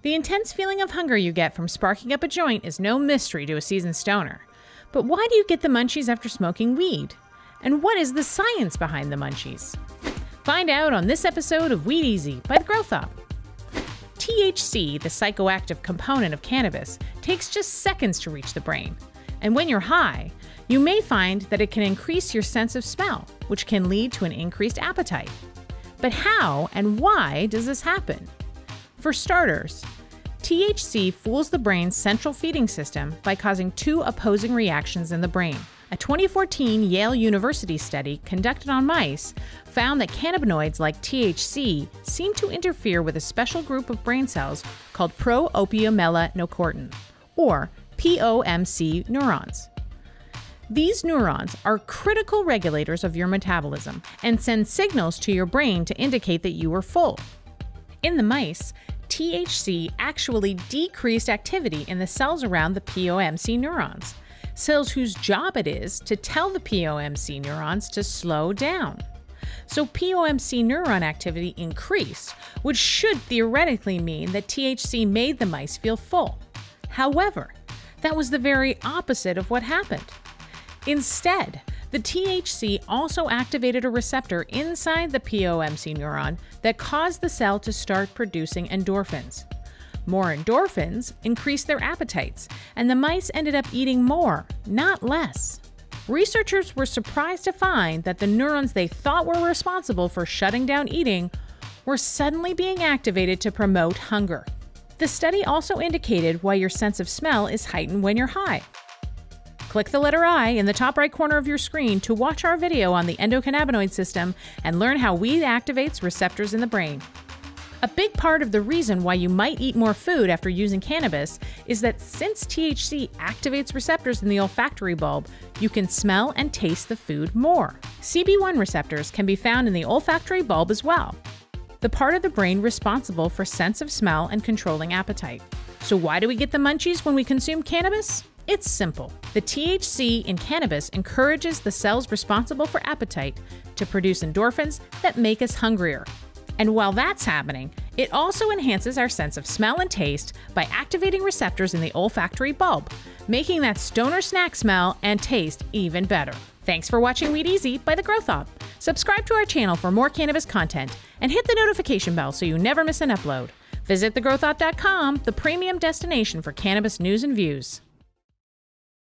The intense feeling of hunger you get from sparking up a joint is no mystery to a seasoned stoner. But why do you get the munchies after smoking weed? And what is the science behind the munchies? Find out on this episode of Weed Easy by the GrowthOp. THC, the psychoactive component of cannabis, takes just seconds to reach the brain. And when you're high, you may find that it can increase your sense of smell, which can lead to an increased appetite. But how and why does this happen? For starters, THC fools the brain's central feeding system by causing two opposing reactions in the brain. A 2014 Yale University study conducted on mice found that cannabinoids like THC seem to interfere with a special group of brain cells called pro-opiomelanocortin, or POMC neurons. These neurons are critical regulators of your metabolism and send signals to your brain to indicate that you are full. In the mice, THC actually decreased activity in the cells around the POMC neurons, cells whose job it is to tell the POMC neurons to slow down. So POMC neuron activity increased, which should theoretically mean that THC made the mice feel full. However, that was the very opposite of what happened. Instead, the THC also activated a receptor inside the POMC neuron that caused the cell to start producing endorphins. More endorphins increased their appetites, and the mice ended up eating more, not less. Researchers were surprised to find that the neurons they thought were responsible for shutting down eating were suddenly being activated to promote hunger. The study also indicated why your sense of smell is heightened when you're high. Click the letter I in the top right corner of your screen to watch our video on the endocannabinoid system and learn how weed activates receptors in the brain. A big part of the reason why you might eat more food after using cannabis is that since THC activates receptors in the olfactory bulb, you can smell and taste the food more. CB1 receptors can be found in the olfactory bulb as well, the part of the brain responsible for sense of smell and controlling appetite. So why do we get the munchies when we consume cannabis? It's simple. The THC in cannabis encourages the cells responsible for appetite to produce endorphins that make us hungrier. And while that's happening, it also enhances our sense of smell and taste by activating receptors in the olfactory bulb, making that stoner snack smell and taste even better. Thanks for watching Weed Easy by the GrowthOp. Subscribe to our channel for more cannabis content and hit the notification bell so you never miss an upload. Visit thegrowthop.com, the premium destination for cannabis news and views.